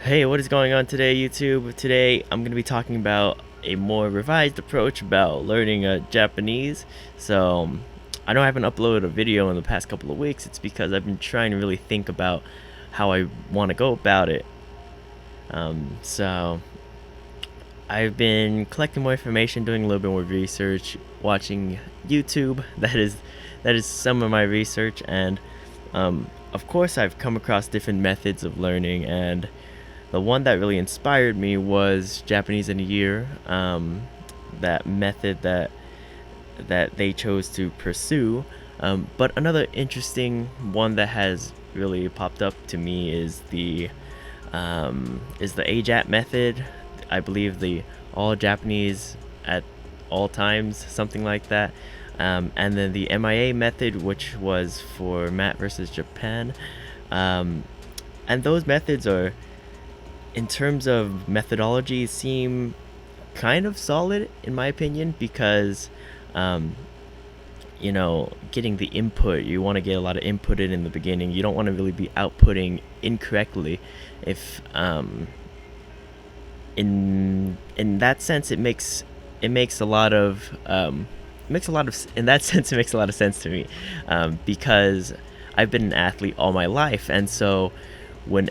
Hey, what is going on today, YouTube? Today I'm going to be talking about a more revised approach about learning Japanese. I know I haven't uploaded a video in the past couple of weeks. It's because I've been trying to really think about how I want to go about it. So I've been collecting more information, doing a little bit more research, watching YouTube. That is some of my research, and of course I've come across different methods of learning, and the one that really inspired me was Japanese in a Year. That method that they chose to pursue. But another interesting one that has really popped up to me is the AJATT method. I believe the all Japanese at all times, something like that. And then the MIA method, which was for Matt versus Japan. And those methods are, in terms of methodology, seem kind of solid in my opinion, because getting the input, you want to get a lot of input in the beginning. You don't want to really be outputting incorrectly. If in that sense, it makes a lot of in that sense it makes a lot of sense to me, because I've been an athlete all my life, and so when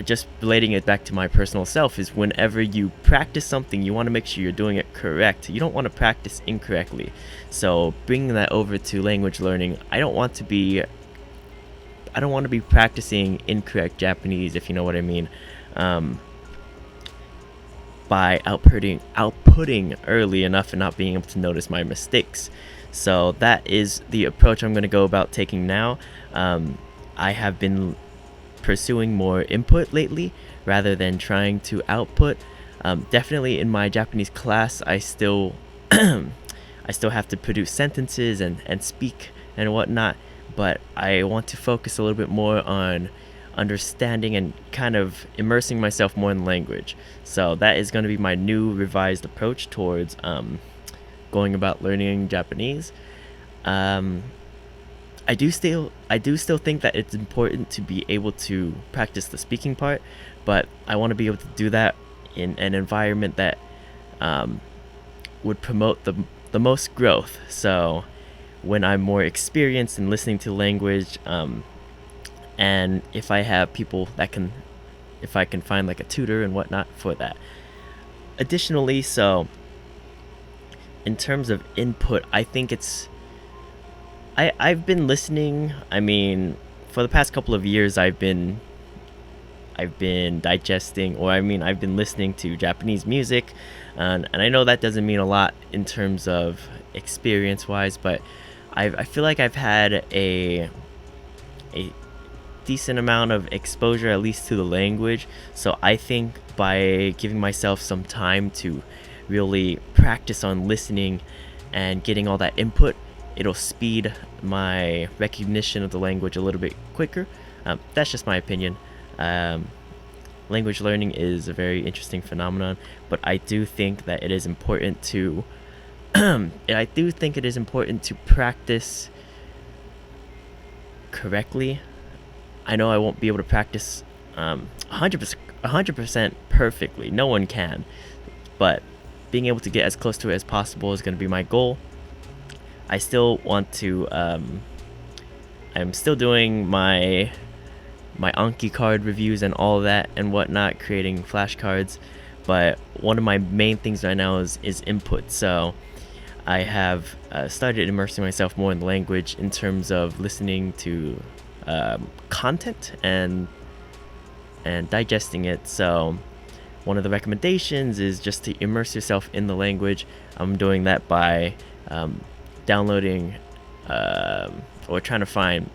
just relating it back to my personal self, is whenever you practice something, you want to make sure you're doing it correct. You don't want to practice incorrectly. So bringing that over to language learning, I don't want to be practicing incorrect Japanese, if you know what I mean, by outputting early enough and not being able to notice my mistakes. So that is the approach I'm going to go about taking now. I have been pursuing more input lately rather than trying to output. Definitely in my Japanese class, I still have to produce sentences and speak and whatnot, but I want to focus a little bit more on understanding and kind of immersing myself more in language. So that is going to be my new revised approach towards going about learning Japanese. I do still think that it's important to be able to practice the speaking part, but I want to be able to do that in an environment that would promote the most growth. So when I'm more experienced in listening to language, and if I have people if I can find like a tutor and whatnot for that. Additionally, so in terms of input, I think I've been listening. I mean, for the past couple of years, I've been digesting, or I've been listening to Japanese music, and I know that doesn't mean a lot in terms of experience-wise, but I feel like I've had a decent amount of exposure, at least to the language. So I think by giving myself some time to really practice on listening and getting all that input, it'll speed my recognition of the language a little bit quicker. That's just my opinion. Language learning is a very interesting phenomenon, but I do think that it is important to practice correctly. I know I won't be able to practice 100% perfectly. No one can, but being able to get as close to it as possible is going to be my goal. I still want to. I'm still doing my Anki card reviews and all that and whatnot, creating flashcards. But one of my main things right now is input. So I have started immersing myself more in the language in terms of listening to content and digesting it. So one of the recommendations is just to immerse yourself in the language. I'm doing that by downloading or trying to find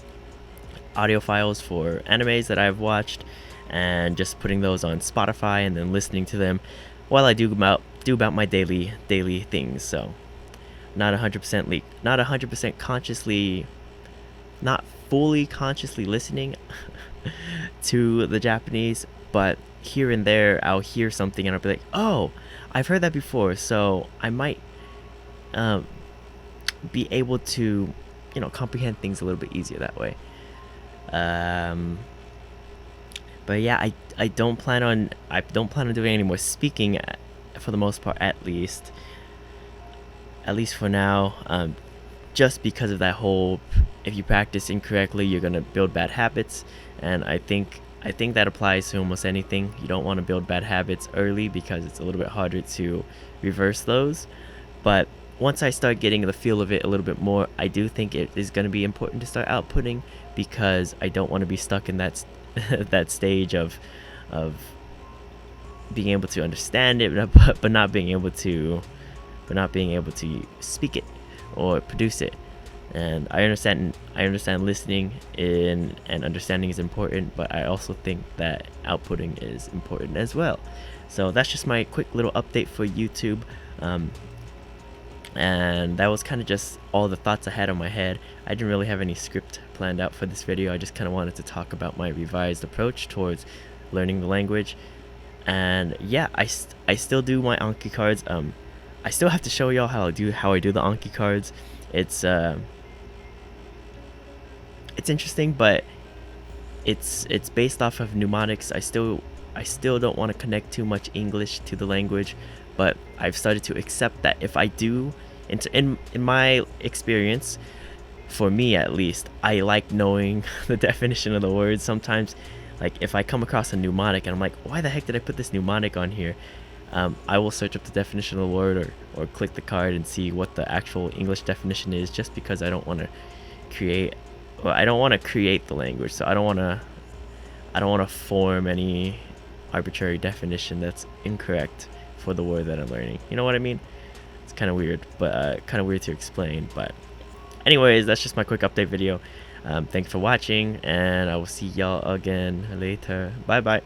audio files for animes that I've watched and just putting those on Spotify and then listening to them while I do about my daily things. So not 100% consciously, not fully consciously listening to the Japanese, but here and there I'll hear something and I'll be like, oh, I've heard that before, so I might be able to comprehend things a little bit easier that way. But yeah, I don't plan on doing any more speaking, for the most part, at least for now. Just because of that whole, if you practice incorrectly, you're gonna build bad habits, and I think that applies to almost anything. You don't want to build bad habits early because it's a little bit harder to reverse those. But once I start getting the feel of it a little bit more, I do think it is going to be important to start outputting, because I don't want to be stuck in that that stage of being able to understand it, but not being able to speak it or produce it. And I understand listening in and understanding is important, but I also think that outputting is important as well. So that's just my quick little update for YouTube. And that was kind of just all the thoughts I had in my head. I didn't really have any script planned out for this video. I just kind of wanted to talk about my revised approach towards learning the language. And yeah, I still do my Anki cards. I still have to show y'all how I do the Anki cards. It's interesting, but it's based off of mnemonics. I still don't want to connect too much English to the language, but I've started to accept that if I do, in my experience, for me at least, I like knowing the definition of the words. Sometimes, like if I come across a mnemonic and I'm like, why the heck did I put this mnemonic on here? I will search up the definition of the word, or click the card and see what the actual English definition is, just because I don't want to create the language. So I don't want to form any arbitrary definition that's incorrect for the word that I'm learning. You know what I mean? It's kind of weird, but kind of weird to explain. But anyways, that's just my quick update video. Thanks for watching, and I will see y'all again later. Bye bye.